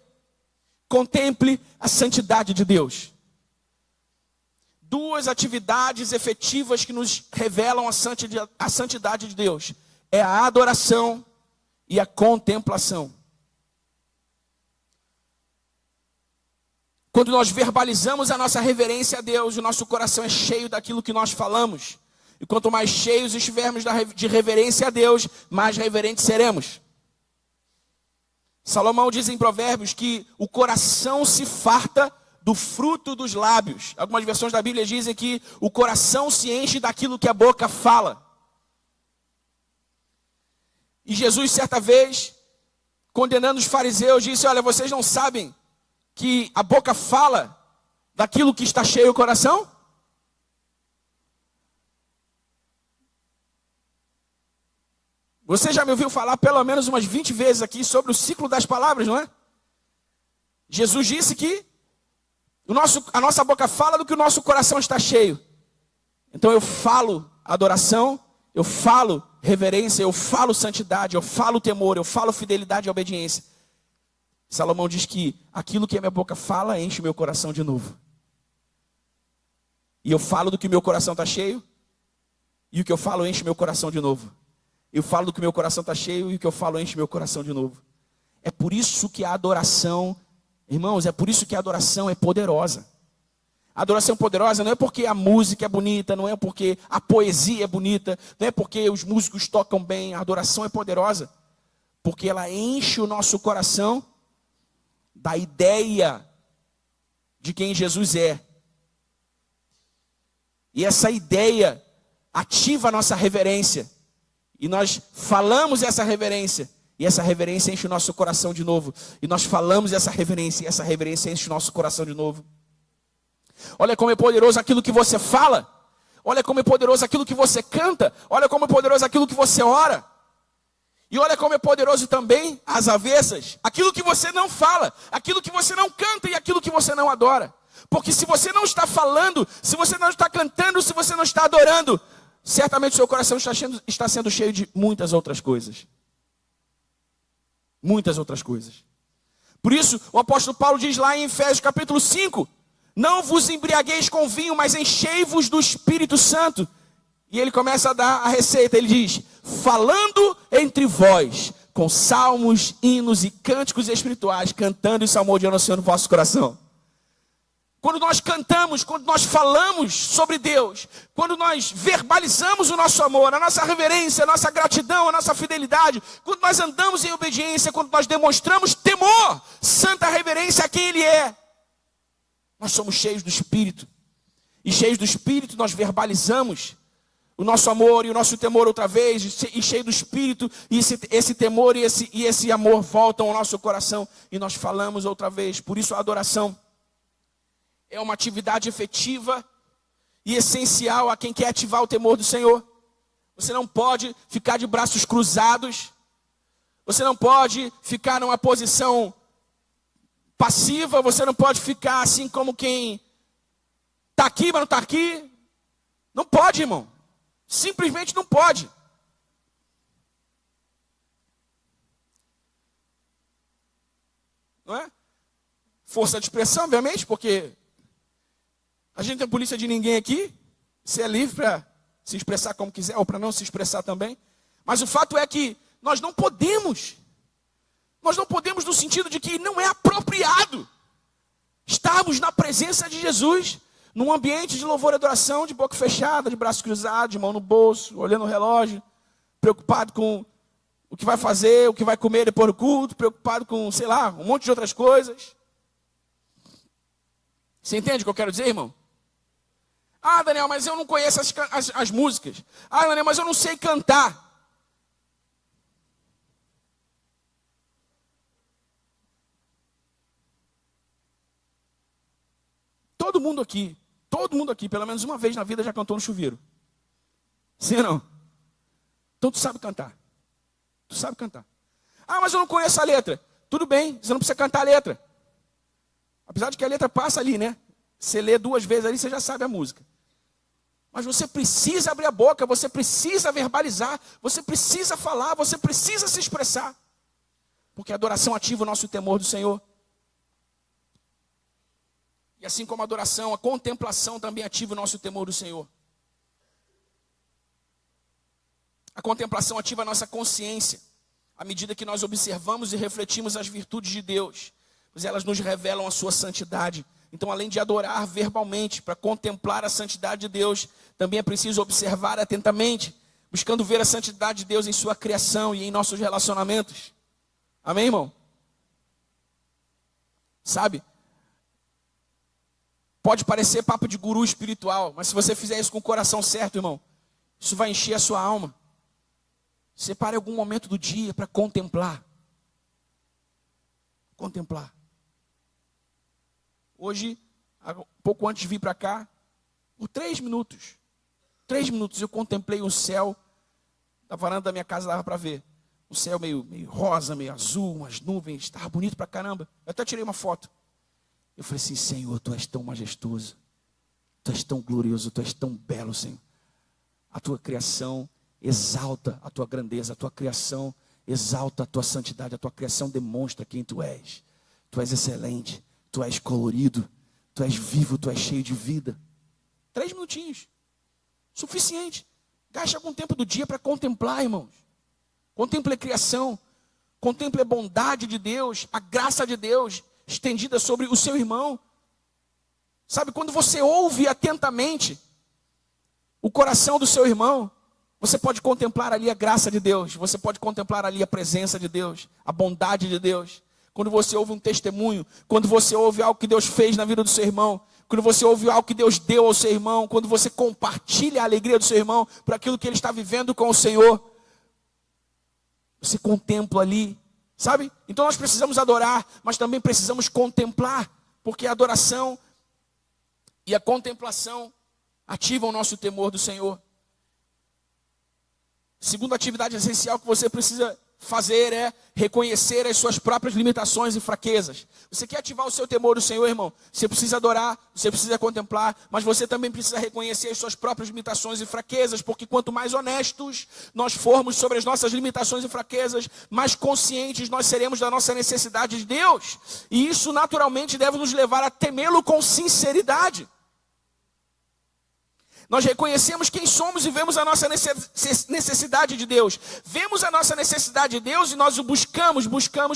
contemple a santidade de Deus. duas atividades efetivas que nos revelam a santidade de Deus. É a adoração e a contemplação. Quando nós verbalizamos a nossa reverência a Deus, o nosso coração é cheio daquilo que nós falamos. E quanto mais cheios estivermos de reverência a Deus, mais reverentes seremos. Salomão diz em Provérbios que o coração se farta do fruto dos lábios. Algumas versões da Bíblia dizem que o coração se enche daquilo que a boca fala. E Jesus, certa vez, condenando os fariseus, disse: olha, vocês não sabem que a boca fala daquilo que está cheio o coração? Você já me ouviu falar pelo menos umas 20 vezes aqui sobre o ciclo das palavras, não é? Jesus disse que a nossa boca fala do que o nosso coração está cheio. Então eu falo adoração, eu falo reverência, eu falo santidade, eu falo temor, eu falo fidelidade e obediência. Salomão diz que aquilo que a minha boca fala enche o meu coração de novo. E eu falo do que o meu coração está cheio, e o que eu falo enche o meu coração de novo. Eu falo do que meu coração está cheio e o que eu falo enche meu coração de novo. É por isso que a adoração, irmãos, é por isso que a adoração é poderosa. A adoração poderosa não é porque a música é bonita, não é porque a poesia é bonita, não é porque os músicos tocam bem. A adoração é poderosa porque ela enche o nosso coração da ideia de quem Jesus é. E essa ideia ativa a nossa reverência. E nós falamos essa reverência, e essa reverência enche o nosso coração de novo. E nós falamos essa reverência, e essa reverência enche o nosso coração de novo. Olha como é poderoso aquilo que você fala. Olha como é poderoso aquilo que você canta. Olha como é poderoso aquilo que você ora. E olha como é poderoso também, às avessas, aquilo que você não fala, aquilo que você não canta e aquilo que você não adora. Porque se você não está falando, se você não está cantando, se você não está adorando, certamente o seu coração está sendo cheio de muitas outras coisas. Muitas outras coisas. Por isso, o apóstolo Paulo diz lá em Efésios capítulo 5, não vos embriagueis com vinho, mas enchei-vos do Espírito Santo. E ele começa a dar a receita, ele diz, falando entre vós, com salmos, hinos e cânticos espirituais, cantando e salmodiando o Senhor no vosso coração. Quando nós cantamos, quando nós falamos sobre Deus, quando nós verbalizamos o nosso amor, a nossa reverência, a nossa gratidão, a nossa fidelidade, quando nós andamos em obediência, quando nós demonstramos temor, santa reverência a quem Ele é, nós somos cheios do Espírito. E cheios do Espírito nós verbalizamos o nosso amor e o nosso temor outra vez, e cheio do Espírito, e esse temor e esse amor voltam ao nosso coração, e nós falamos outra vez. Por isso a adoração é uma atividade efetiva e essencial a quem quer ativar o temor do Senhor. Você não pode ficar de braços cruzados. Você não pode ficar numa posição passiva. Você não pode ficar assim como quem está aqui, mas não está aqui. Não pode, irmão. Simplesmente não pode. Não é? Força de expressão, obviamente, porque a gente não tem polícia de ninguém aqui. Você é livre para se expressar como quiser ou para não se expressar também. Mas o fato é que nós não podemos. Nós não podemos no sentido de que não é apropriado estarmos na presença de Jesus, num ambiente de louvor e adoração, de boca fechada, de braços cruzados, de mão no bolso, olhando o relógio, preocupado com o que vai fazer, o que vai comer depois do culto, preocupado com, sei lá, um monte de outras coisas. Você entende o que eu quero dizer, irmão? Ah, Daniel, mas eu não conheço as músicas. Ah, Daniel, mas eu não sei cantar. Todo mundo aqui, pelo menos uma vez na vida já cantou no chuveiro. Sim ou não? Então tu sabe cantar. Tu sabe cantar. Ah, mas eu não conheço a letra. Tudo bem, você não precisa cantar a letra. Apesar de que a letra passa ali, né? Você lê 2 vezes ali, você já sabe a música. Mas você precisa abrir a boca, você precisa verbalizar, você precisa falar, você precisa se expressar. Porque a adoração ativa o nosso temor do Senhor. E assim como a adoração, a contemplação também ativa o nosso temor do Senhor. A contemplação ativa a nossa consciência, à medida que nós observamos e refletimos as virtudes de Deus, pois elas nos revelam a sua santidade. Então, além de adorar verbalmente, para contemplar a santidade de Deus, também é preciso observar atentamente, buscando ver a santidade de Deus em sua criação e em nossos relacionamentos. Amém, irmão? Sabe? Pode parecer papo de guru espiritual, mas se você fizer isso com o coração certo, irmão, isso vai encher a sua alma. Separe algum momento do dia para contemplar. Contemplar. Hoje, pouco antes de vir para cá, por 3 minutos eu contemplei o céu. Da varanda da minha casa dava para ver. O céu meio rosa, meio azul, umas nuvens, estava bonito para caramba. Eu até tirei uma foto. Eu falei assim, Senhor, Tu és tão majestoso, Tu és tão glorioso, Tu és tão belo, Senhor. A Tua criação exalta a Tua grandeza, a Tua criação exalta a Tua santidade, a Tua criação demonstra quem Tu és. Tu és excelente, Tu és colorido, Tu és vivo, Tu és cheio de vida. 3 minutinhos, suficiente. Gaste algum tempo do dia para contemplar, irmãos. Contemple a criação, contemple a bondade de Deus, a graça de Deus estendida sobre o seu irmão. Sabe, quando você ouve atentamente o coração do seu irmão, você pode contemplar ali a graça de Deus, você pode contemplar ali a presença de Deus, a bondade de Deus. Quando você ouve um testemunho, quando você ouve algo que Deus fez na vida do seu irmão, quando você ouve algo que Deus deu ao seu irmão, quando você compartilha a alegria do seu irmão por aquilo que ele está vivendo com o Senhor, você contempla ali, sabe? Então nós precisamos adorar, mas também precisamos contemplar, porque a adoração e a contemplação ativam o nosso temor do Senhor. Segunda atividade essencial que você precisa fazer é reconhecer as suas próprias limitações e fraquezas. Você quer ativar o seu temor do Senhor, irmão? Você precisa adorar, você precisa contemplar, mas você também precisa reconhecer as suas próprias limitações e fraquezas, porque quanto mais honestos nós formos sobre as nossas limitações e fraquezas, mais conscientes nós seremos da nossa necessidade de Deus. E isso naturalmente deve nos levar a temê-lo com sinceridade. Nós reconhecemos quem somos e vemos a nossa necessidade de Deus. Vemos a nossa necessidade de Deus e nós o buscamos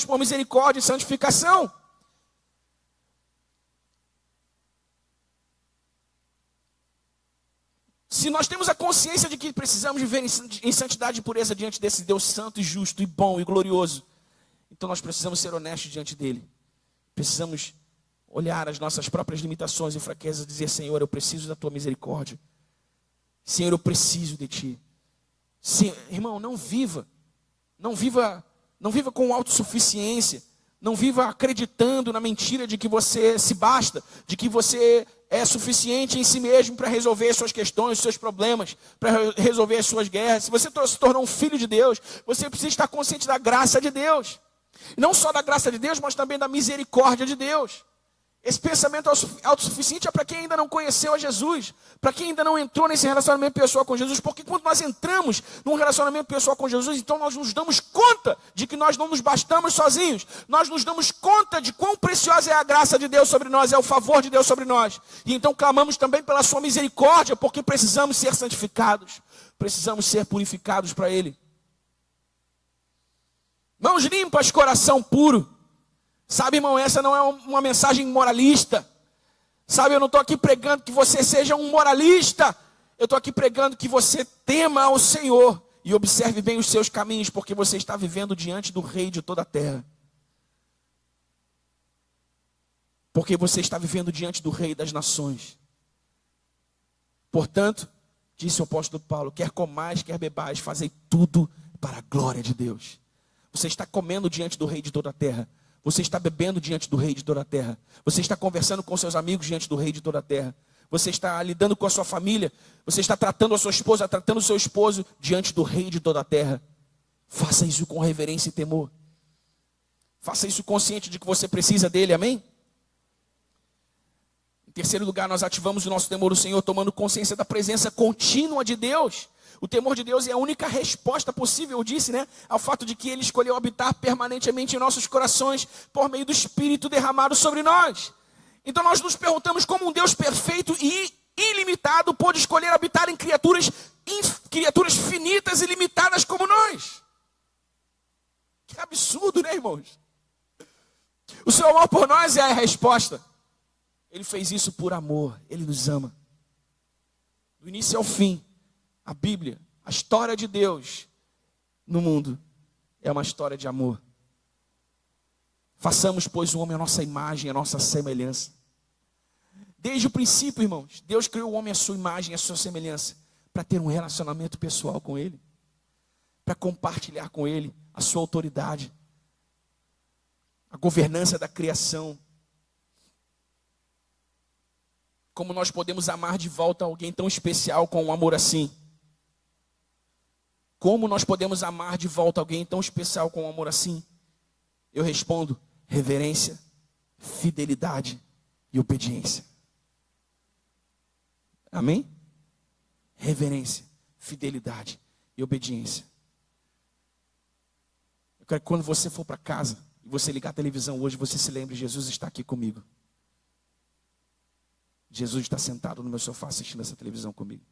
por misericórdia e santificação. Se nós temos a consciência de que precisamos viver em santidade e pureza diante desse Deus santo e justo e bom e glorioso, então nós precisamos ser honestos diante dele. Precisamos olhar as nossas próprias limitações e fraquezas e dizer, Senhor, eu preciso da tua misericórdia. Senhor, eu preciso de ti. Sim, irmão, não viva com autossuficiência. Não viva acreditando na mentira de que você se basta, de que você é suficiente em si mesmo para resolver as suas questões, os seus problemas, para resolver as suas guerras. Se você se tornou um filho de Deus, você precisa estar consciente da graça de Deus. Não só da graça de Deus, mas também da misericórdia de Deus. Esse pensamento autossuficiente é para quem ainda não conheceu a Jesus, para quem ainda não entrou nesse relacionamento pessoal com Jesus, porque quando nós entramos num relacionamento pessoal com Jesus, então nós nos damos conta de que nós não nos bastamos sozinhos, nós nos damos conta de quão preciosa é a graça de Deus sobre nós, é o favor de Deus sobre nós, e então clamamos também pela sua misericórdia, porque precisamos ser santificados, precisamos ser purificados para Ele. Mãos limpas, coração puro. Sabe, irmão, essa não é uma mensagem moralista. Sabe, eu não estou aqui pregando que você seja um moralista. Eu estou aqui pregando que você tema ao Senhor e observe bem os seus caminhos, porque você está vivendo diante do Rei de toda a terra. Porque você está vivendo diante do Rei das nações. Portanto, disse o apóstolo Paulo, quer comais, quer bebais, fazei tudo para a glória de Deus. Você está comendo diante do Rei de toda a terra. Você está bebendo diante do Rei de toda a terra. Você está conversando com seus amigos diante do Rei de toda a terra. Você está lidando com a sua família. Você está tratando a sua esposa, tratando o seu esposo diante do Rei de toda a terra. Faça isso com reverência e temor. Faça isso consciente de que você precisa dele, amém? Em terceiro lugar, nós ativamos o nosso temor do Senhor, tomando consciência da presença contínua de Deus. O temor de Deus é a única resposta possível, eu disse, ao fato de que Ele escolheu habitar permanentemente em nossos corações por meio do Espírito derramado sobre nós. Então nós nos perguntamos como um Deus perfeito e ilimitado pôde escolher habitar em criaturas finitas e limitadas como nós. Que absurdo, né, irmãos? O seu amor por nós é a resposta. Ele fez isso por amor, ele nos ama. Do início ao fim, a Bíblia, a história de Deus no mundo é uma história de amor. Façamos, pois, o homem a nossa imagem, a nossa semelhança. Desde o princípio, irmãos, Deus criou o homem à sua imagem, à sua semelhança, para ter um relacionamento pessoal com Ele, para compartilhar com Ele a sua autoridade, a governança da criação. Como nós podemos amar de volta alguém tão especial com um amor assim? Como nós podemos amar de volta alguém tão especial com um amor assim? Eu respondo: reverência, fidelidade e obediência. Amém? Reverência, fidelidade e obediência. Eu quero que quando você for para casa e você ligar a televisão hoje, você se lembre: Jesus está aqui comigo. Jesus está sentado no meu sofá assistindo essa televisão comigo.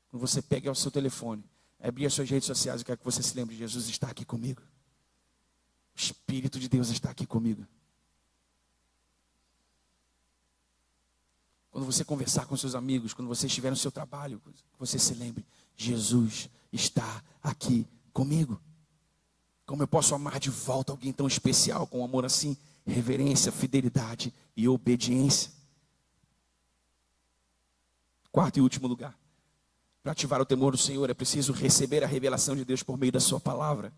Quando você pega o seu telefone, abrir as suas redes sociais, eu quero que você se lembre: Jesus está aqui comigo. O Espírito de Deus está aqui comigo. Quando você conversar com seus amigos, quando você estiver no seu trabalho, você se lembre: Jesus está aqui comigo. Como eu posso amar de volta alguém tão especial com um amor assim? Reverência, fidelidade e obediência. Quarto e último lugar. Para ativar o temor do Senhor é preciso receber a revelação de Deus por meio da sua palavra.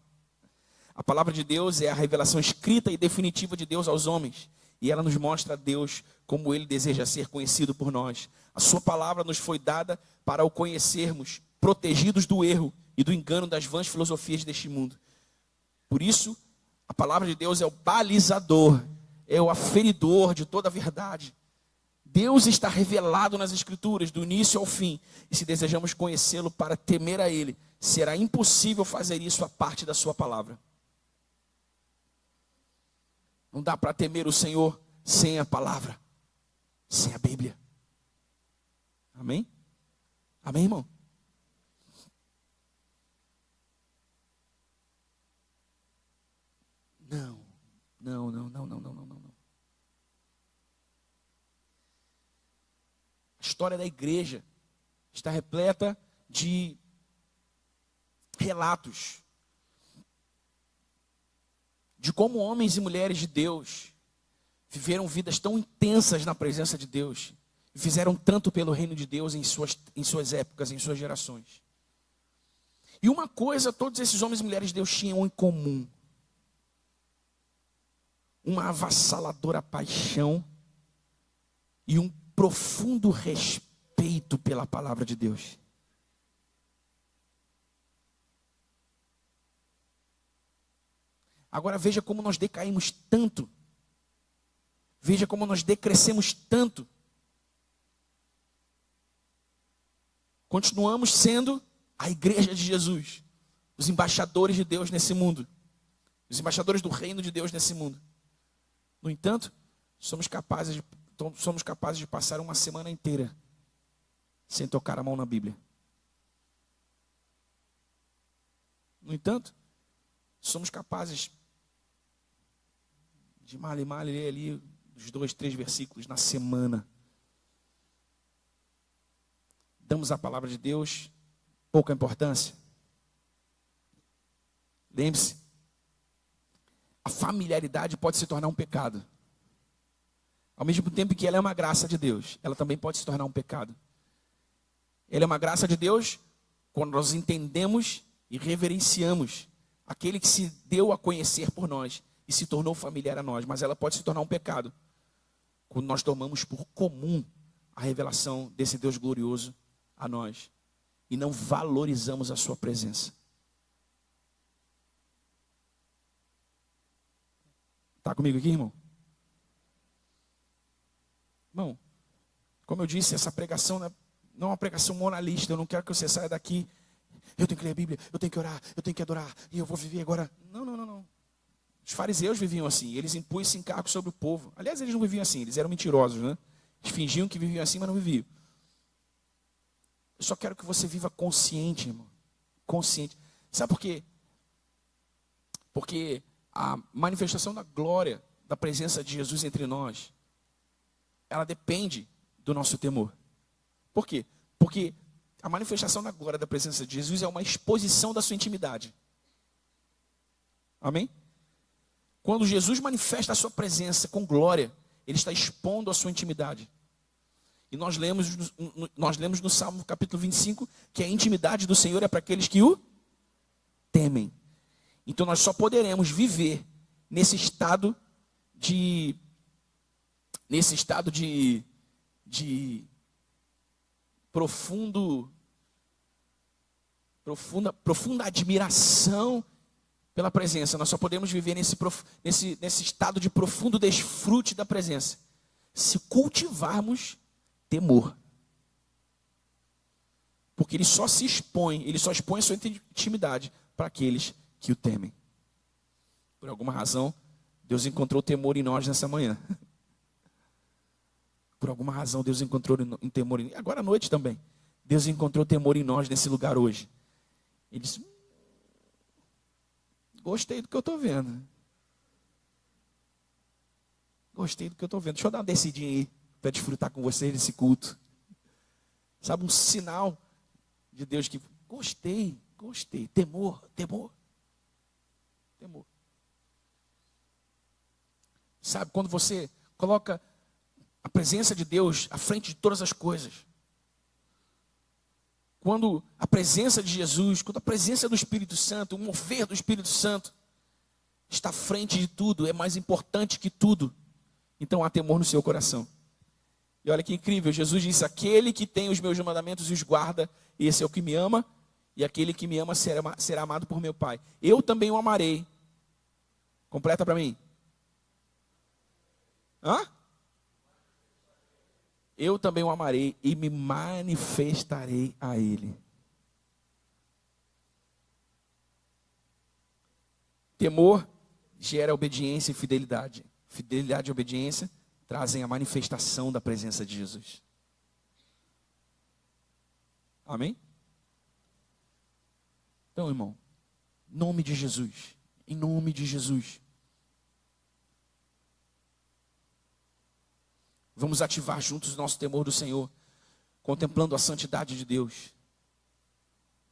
A palavra de Deus é a revelação escrita e definitiva de Deus aos homens. E ela nos mostra a Deus como Ele deseja ser conhecido por nós. A sua palavra nos foi dada para o conhecermos, protegidos do erro e do engano das vãs filosofias deste mundo. Por isso, a palavra de Deus é o balizador, é o aferidor de toda a verdade. Deus está revelado nas Escrituras, do início ao fim. E se desejamos conhecê-lo para temer a Ele, será impossível fazer isso a parte da sua palavra. Não dá para temer o Senhor sem a palavra, sem a Bíblia. Amém? Amém, irmão? Não. A história da igreja está repleta de relatos de como homens e mulheres de Deus viveram vidas tão intensas na presença de Deus e fizeram tanto pelo reino de Deus em suas épocas, em suas gerações. E uma coisa todos esses homens e mulheres de Deus tinham em comum: uma avassaladora paixão e um profundo respeito pela palavra de Deus. Agora veja como nós decaímos tanto. Veja como nós decrescemos tanto. Continuamos sendo a igreja de Jesus, os embaixadores de Deus nesse mundo, os embaixadores do reino de Deus nesse mundo. No entanto, somos capazes de passar uma semana inteira sem tocar a mão na Bíblia. No entanto, somos capazes de mal ler ali os 2, 3 versículos na semana. Damos à palavra de Deus pouca importância. Lembre-se, a familiaridade pode se tornar um pecado. Ao mesmo tempo que ela é uma graça de Deus, ela também pode se tornar um pecado. Ela é uma graça de Deus quando nós entendemos e reverenciamos aquele que se deu a conhecer por nós e se tornou familiar a nós. Mas ela pode se tornar um pecado quando nós tomamos por comum a revelação desse Deus glorioso a nós e não valorizamos a sua presença. Está comigo aqui, irmão? Irmão, como eu disse, essa pregação não é uma pregação moralista. Eu não quero que você saia daqui: eu tenho que ler a Bíblia, eu tenho que orar, eu tenho que adorar, e eu vou viver agora. Não. Os fariseus viviam assim, eles impunham esse encargo sobre o povo. Aliás, eles não viviam assim, eles eram mentirosos, né? Eles fingiam que viviam assim, mas não viviam. Eu só quero que você viva consciente, irmão. Consciente. Sabe por quê? Porque a manifestação da glória, da presença de Jesus entre nós, ela depende do nosso temor. Por quê? Porque a manifestação da glória, da presença de Jesus é uma exposição da sua intimidade. Amém? Quando Jesus manifesta a sua presença com glória, ele está expondo a sua intimidade. E nós lemos no Salmo capítulo 25 que a intimidade do Senhor é para aqueles que o temem. Então nós só poderemos viver nesse estado de profunda admiração pela presença. Nós só podemos viver nesse estado de profundo desfrute da presença se cultivarmos temor. Porque ele só expõe a sua intimidade para aqueles que o temem. Por alguma razão, Deus encontrou temor em nós nessa manhã. Por alguma razão, Deus encontrou temor em nós. Agora à noite também. Deus encontrou temor em nós nesse lugar hoje. Ele disse: gostei do que eu estou vendo. Gostei do que eu estou vendo. Deixa eu dar uma descidinha aí para desfrutar com vocês desse culto. Sabe, um sinal de Deus que gostei. Temor. Sabe, quando você coloca a presença de Deus à frente de todas as coisas. Quando a presença de Jesus, quando a presença do Espírito Santo, o mover do Espírito Santo está à frente de tudo, é mais importante que tudo. Então há temor no seu coração. E olha que incrível, Jesus disse: aquele que tem os meus mandamentos e os guarda, esse é o que me ama, e aquele que me ama será amado por meu Pai. Eu também o amarei. Completa para mim. Hã? Eu também o amarei e me manifestarei a ele. Temor gera obediência e fidelidade. Fidelidade e obediência trazem a manifestação da presença de Jesus. Amém? Então, irmão, em nome de Jesus, em nome de Jesus, vamos ativar juntos o nosso temor do Senhor, contemplando a santidade de Deus.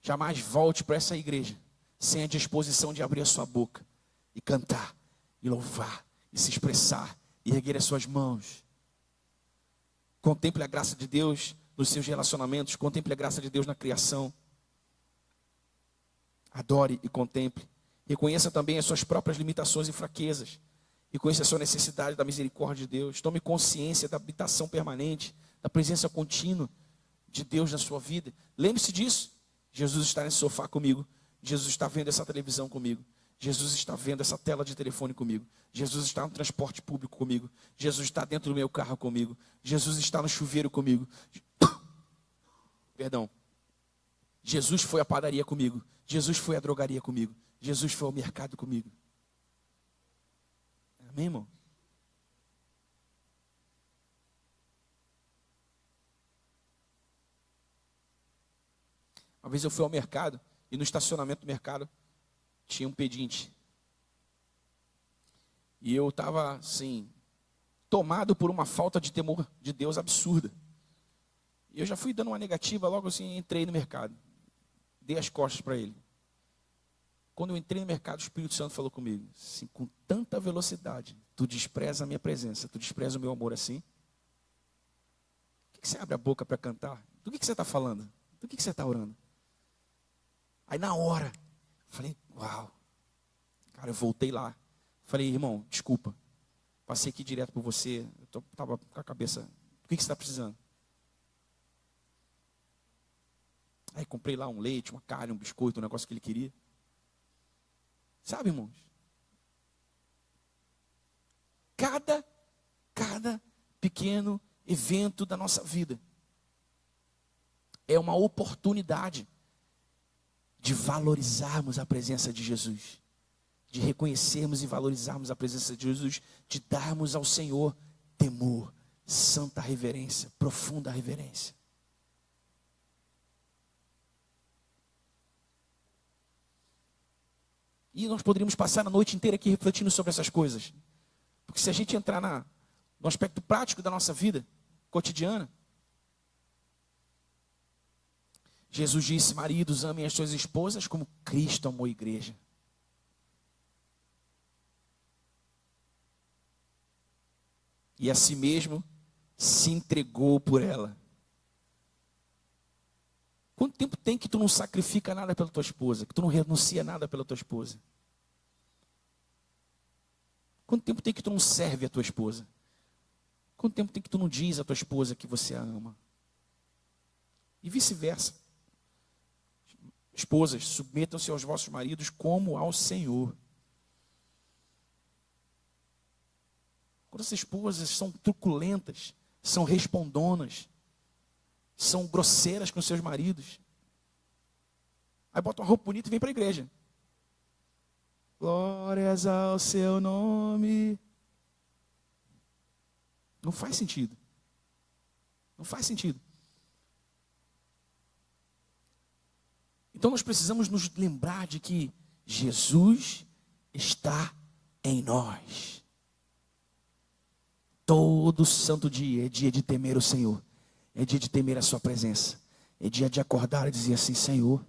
Jamais volte para essa igreja sem a disposição de abrir a sua boca e cantar, e louvar, e se expressar, e erguer as suas mãos. Contemple a graça de Deus nos seus relacionamentos, contemple a graça de Deus na criação. Adore e contemple. Reconheça também as suas próprias limitações e fraquezas. Reconheça a sua necessidade da misericórdia de Deus. Tome consciência da habitação permanente, da presença contínua de Deus na sua vida. Lembre-se disso. Jesus está nesse sofá comigo. Jesus está vendo essa televisão comigo. Jesus está vendo essa tela de telefone comigo. Jesus está no transporte público comigo. Jesus está dentro do meu carro comigo. Jesus está no chuveiro comigo. Perdão. Jesus foi à padaria comigo. Jesus foi à drogaria comigo. Jesus foi ao mercado comigo. Amém, irmão? Uma vez eu fui ao mercado e no estacionamento do mercado tinha um pedinte. E eu estava assim, tomado por uma falta de temor de Deus absurda. E eu já fui dando uma negativa, logo assim entrei no mercado. Dei as costas para ele. Quando eu entrei no mercado, o Espírito Santo falou comigo, assim, com tanta velocidade, tu despreza a minha presença, tu despreza o meu amor assim? Por que você abre a boca para cantar? Do que você está falando? Do que você está orando? Aí na hora, falei, uau. Cara, eu voltei lá. Falei, irmão, desculpa. Passei aqui direto por você. Eu estava com a cabeça, do que você está precisando? Aí comprei lá um leite, uma carne, um biscoito, um negócio que ele queria. Sabe, irmãos? Cada pequeno evento da nossa vida é uma oportunidade de valorizarmos a presença de Jesus, de reconhecermos e valorizarmos a presença de Jesus, de darmos ao Senhor temor, santa reverência, profunda reverência. E nós poderíamos passar a noite inteira aqui refletindo sobre essas coisas. Porque se a gente entrar no aspecto prático da nossa vida cotidiana, Jesus disse: maridos, amem as suas esposas como Cristo amou a igreja. E a si mesmo se entregou por ela. Quanto tempo tem que tu não sacrifica nada pela tua esposa? Que tu não renuncia nada pela tua esposa? Quanto tempo tem que tu não serve a tua esposa? Quanto tempo tem que tu não diz à tua esposa que você a ama? E vice-versa. Esposas, submetam-se aos vossos maridos como ao Senhor. Quando as esposas são truculentas, são respondonas, são grosseiras com seus maridos, aí bota uma roupa bonita e vem para a igreja. Glórias ao seu nome. Não faz sentido. Não faz sentido. Então nós precisamos nos lembrar de que Jesus está em nós. Todo santo dia é dia de temer o Senhor. É dia de temer a sua presença. É dia de acordar e dizer assim: Senhor,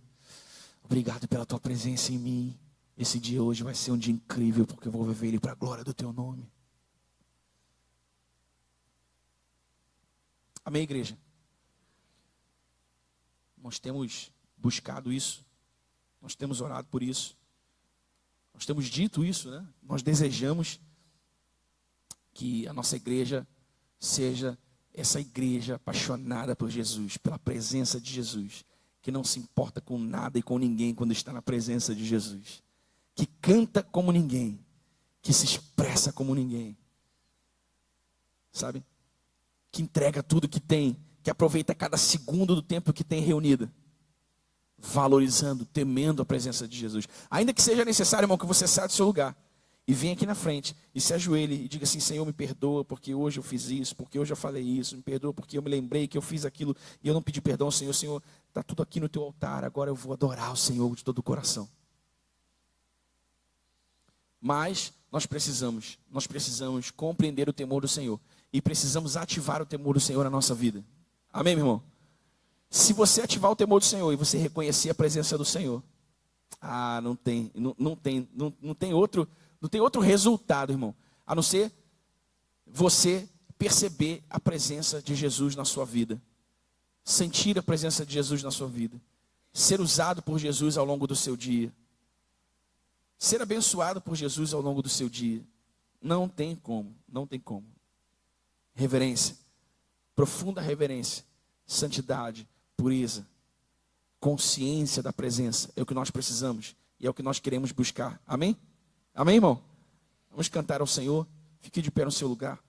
obrigado pela tua presença em mim. Esse dia hoje vai ser um dia incrível, porque eu vou viver ele para a glória do teu nome. Amém, igreja? Nós temos buscado isso. Nós temos orado por isso. Nós temos dito isso, né? Nós desejamos que a nossa igreja seja essa igreja apaixonada por Jesus, pela presença de Jesus, que não se importa com nada e com ninguém quando está na presença de Jesus, que canta como ninguém, que se expressa como ninguém, sabe? Que entrega tudo que tem, que aproveita cada segundo do tempo que tem reunido, valorizando, temendo a presença de Jesus. Ainda que seja necessário, irmão, que você saia do seu lugar e venha aqui na frente e se ajoelhe e diga assim: Senhor, me perdoa porque hoje eu fiz isso, porque hoje eu falei isso, me perdoa porque eu me lembrei que eu fiz aquilo e eu não pedi perdão ao Senhor. Senhor, está tudo aqui no teu altar, agora eu vou adorar o Senhor de todo o coração. Mas nós precisamos compreender o temor do Senhor e precisamos ativar o temor do Senhor na nossa vida. Amém, meu irmão? Se você ativar o temor do Senhor e você reconhecer a presença do Senhor, não tem outro resultado, irmão, a não ser você perceber a presença de Jesus na sua vida, sentir a presença de Jesus na sua vida, ser usado por Jesus ao longo do seu dia, ser abençoado por Jesus ao longo do seu dia. Não tem como. Reverência, profunda reverência, santidade, pureza, consciência da presença, é o que nós precisamos e é o que nós queremos buscar. Amém? Amém, irmão? Vamos cantar ao Senhor. Fique de pé no seu lugar.